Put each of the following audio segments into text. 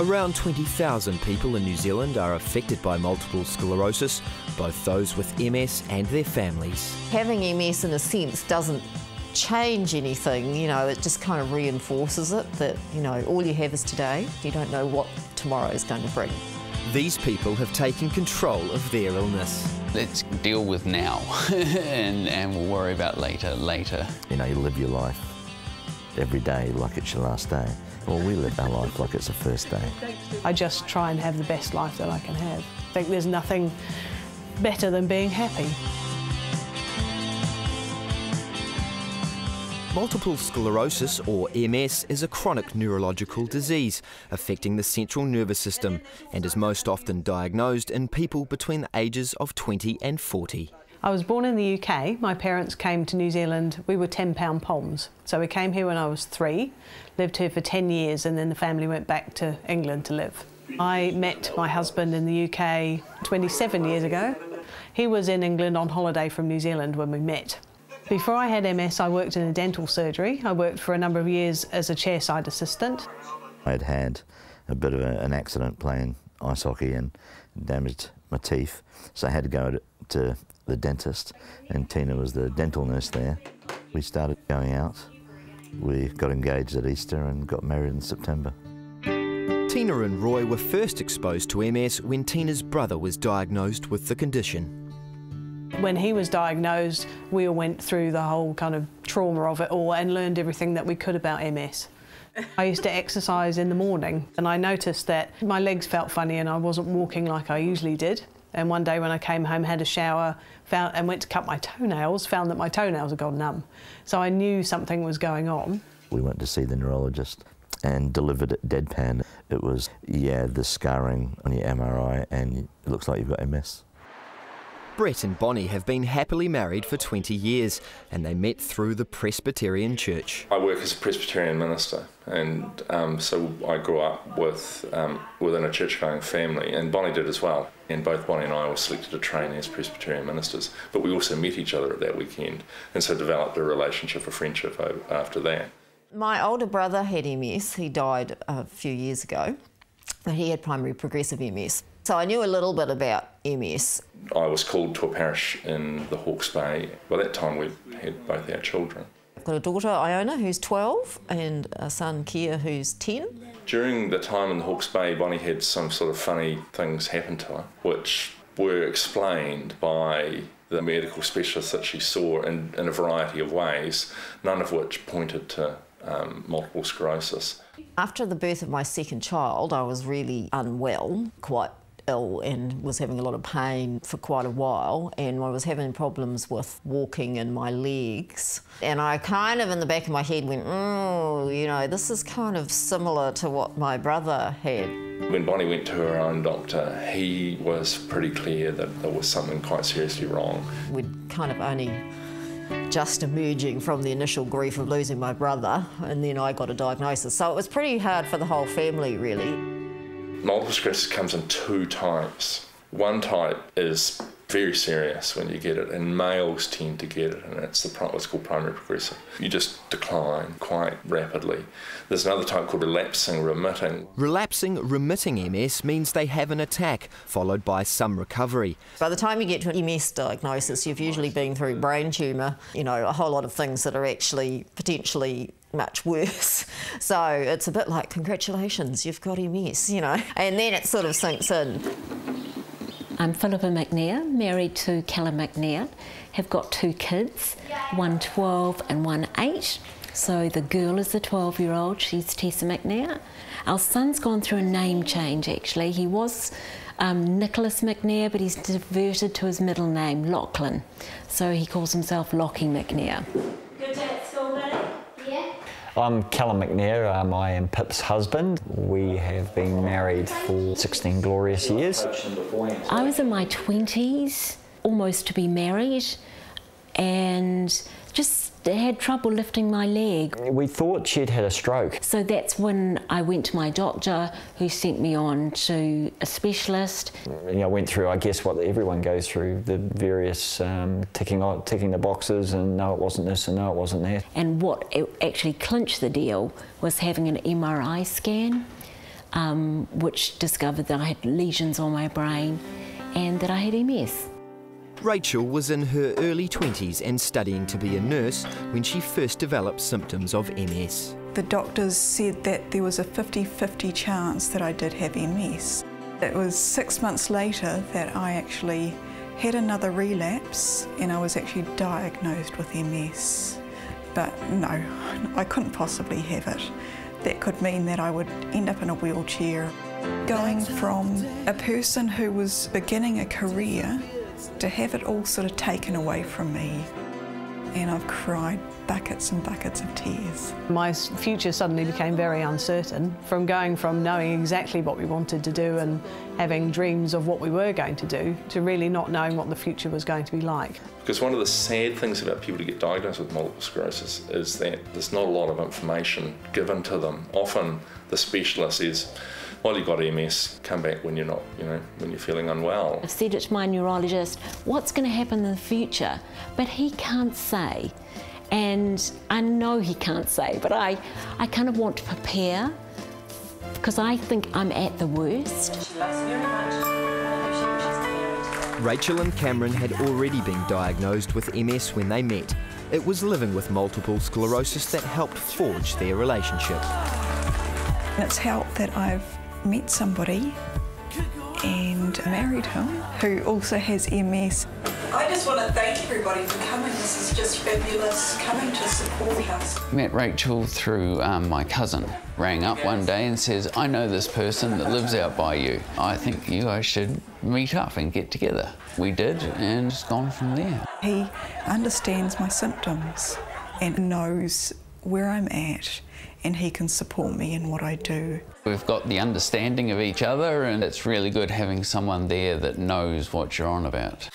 Around 20,000 people in New Zealand are affected by multiple sclerosis, both those with MS and their families. Having MS in a sense doesn't change anything, you know, it just kind of reinforces it that, you know, all you have is today. You don't know what tomorrow is going to bring. These people have taken control of their illness. Let's deal with now and we'll worry about later. You know, you live your life every day like it's your last day. Well, we live our life like it's the first day. I just try and have the best life that I can have. I think there's nothing better than being happy. Multiple sclerosis, or MS, is a chronic neurological disease affecting the central nervous system and is most often diagnosed in people between the ages of 20 and 40. I was born in the UK. My parents came to New Zealand. We were 10-pound Poms. So we came here when I was 3, lived here for 10 years, and then the family went back to England to live. I met my husband in the UK 27 years ago. He was in England on holiday from New Zealand when we met. Before I had MS, I worked in a dental surgery. I worked for a number of years as a chairside assistant. I'd had a bit of an accident playing ice hockey and damaged my teeth, so I had to go to the dentist, and Tina was the dental nurse there. We started going out. We got engaged at Easter and got married in September. Tina and Roy were first exposed to MS when Tina's brother was diagnosed with the condition. When he was diagnosed, we all went through the whole kind of trauma of it all and learned everything that we could about MS. I used to exercise in the morning and I noticed that my legs felt funny and I wasn't walking like I usually did. And one day when I came home, had a shower, and went to cut my toenails, found that my toenails had gone numb. So I knew something was going on. We went to see the neurologist and delivered it deadpan. It was, yeah, the scarring on your MRI and it looks like you've got MS. Brett and Bonnie have been happily married for 20 years and they met through the Presbyterian Church. I work as a Presbyterian minister, and so I grew up within a church-going family, and Bonnie did as well. And both Bonnie and I were selected to train as Presbyterian ministers, but we also met each other at that weekend and so developed a relationship, a friendship after that. My older brother had MS. He died a few years ago, but he had primary progressive MS. So I knew a little bit about MS. I was called to a parish in the Hawke's Bay. By that time we had both our children. I've got a daughter, Iona, who's 12, and a son, Kia, who's 10. During the time in the Hawke's Bay, Bonnie had some sort of funny things happen to her, which were explained by the medical specialists that she saw in a variety of ways, none of which pointed to multiple sclerosis. After the birth of my second child, I was really unwell, quite ill, and was having a lot of pain for quite a while, and I was having problems with walking in my legs. And I kind of in the back of my head went, oh, you know, this is kind of similar to what my brother had. When Bonnie went to her own doctor, he was pretty clear that there was something quite seriously wrong. We'd kind of only just emerging from the initial grief of losing my brother, and then I got a diagnosis. So it was pretty hard for the whole family, really. Multiple sclerosis comes in 2 types. One type is very serious when you get it, and males tend to get it, and it's what's called primary progressive. You just decline quite rapidly. There's another type called relapsing remitting. Relapsing remitting MS means they have an attack, followed by some recovery. By the time you get to an MS diagnosis, you've usually been through brain tumour, you know, a whole lot of things that are actually potentially much worse. So it's a bit like, congratulations, you've got MS, you know, and then it sort of sinks in. I'm Philippa McNair, married to Callum McNair, have got 2 kids, one 12 and one 8. So the girl is the 12-year-old, she's Tessa McNair. Our son's gone through a name change actually. He was Nicholas McNair, but he's diverted to his middle name, Lachlan. So he calls himself Lockie McNair. Good day at school, buddy? Yeah. I'm Callum McNair, I am Pip's husband. We have been married for 16 glorious years. I was in my 20s, almost to be married, and just had trouble lifting my leg. We thought she'd had a stroke. So that's when I went to my doctor, who sent me on to a specialist. You know, I went through, I guess, what everyone goes through, the various ticking the boxes, and no, it wasn't this, and no, it wasn't that. And what actually clinched the deal was having an MRI scan. which discovered that I had lesions on my brain and that I had MS. Rachel was in her early 20s and studying to be a nurse when she first developed symptoms of MS. The doctors said that there was a 50-50 chance that I did have MS. It was 6 months later that I actually had another relapse and I was actually diagnosed with MS. But no, I couldn't possibly have it. That could mean that I would end up in a wheelchair. Going from a person who was beginning a career to have it all sort of taken away from me. And I've cried buckets and buckets of tears. My future suddenly became very uncertain, from going from knowing exactly what we wanted to do and having dreams of what we were going to do, to really not knowing what the future was going to be like. Because one of the sad things about people who get diagnosed with multiple sclerosis is that there's not a lot of information given to them. Often the specialist is, well, you've got MS, come back when you're not, when you're feeling unwell. I've said it to my neurologist, what's going to happen in the future? But he can't say. And I know he can't say, but I kind of want to prepare because I think I'm at the worst. Rachel and Cameron had already been diagnosed with MS when they met. It was living with multiple sclerosis that helped forge their relationship. It's helped that I've met somebody and married him who also has MS. I just want to thank everybody for coming. This is just fabulous, coming to support us. Met Rachel through my cousin. Rang up one day and says, I know this person that lives out by you. I think you guys should meet up and get together. We did, and it's gone from there. He understands my symptoms and knows where I'm at, and he can support me in what I do. We've got the understanding of each other, and it's really good having someone there that knows what you're on about.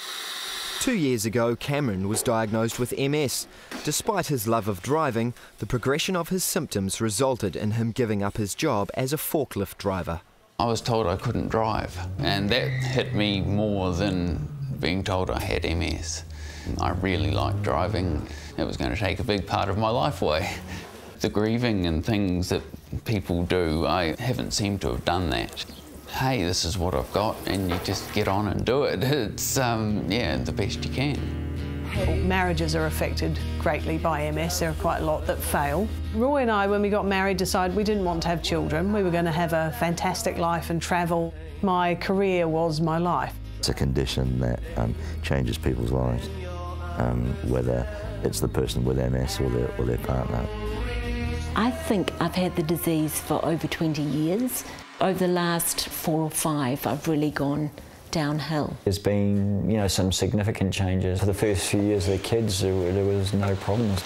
2 years ago, Cameron was diagnosed with MS. Despite his love of driving, the progression of his symptoms resulted in him giving up his job as a forklift driver. I was told I couldn't drive, and that hit me more than being told I had MS. I really liked driving. It was going to take a big part of my life away. The grieving and things that people do, I haven't seemed to have done that. Hey, this is what I've got, and you just get on and do it. It's, yeah, the best you can. Marriages are affected greatly by MS. There are quite a lot that fail. Roy and I, when we got married, decided we didn't want to have children. We were going to have a fantastic life and travel. My career was my life. It's a condition that changes people's lives, whether it's the person with MS or their partner. I think I've had the disease for over 20 years. Over the last 4 or 5, I've really gone downhill. There's been, some significant changes. For the first few years of the kids, there was no problems.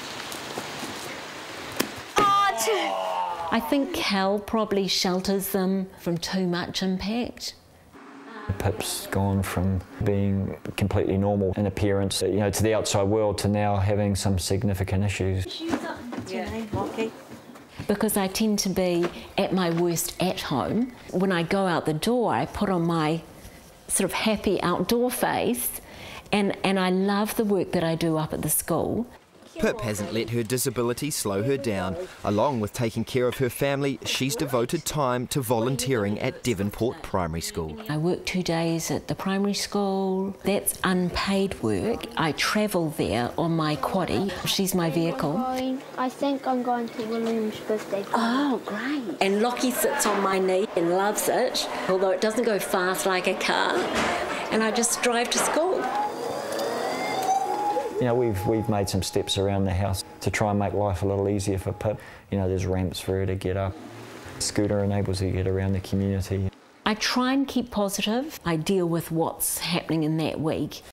I think Cal probably shelters them from too much impact. Pip's gone from being completely normal in appearance, to the outside world, to now having some significant issues. Because I tend to be at my worst at home. When I go out the door, I put on my sort of happy outdoor face, and I love the work that I do up at the school. Pip hasn't let her disability slow her down. Along with taking care of her family, she's devoted time to volunteering at Devonport Primary School. I work 2 days at the primary school. That's unpaid work. I travel there on my quaddie. She's my vehicle. I think I'm going to William's birthday party. Oh, great. And Lockie sits on my knee and loves it, although it doesn't go fast like a car. And I just drive to school. We've made some steps around the house to try and make life a little easier for Pip. There's ramps for her to get up. Scooter enables her to get around the community. I try and keep positive. I deal with what's happening in that week.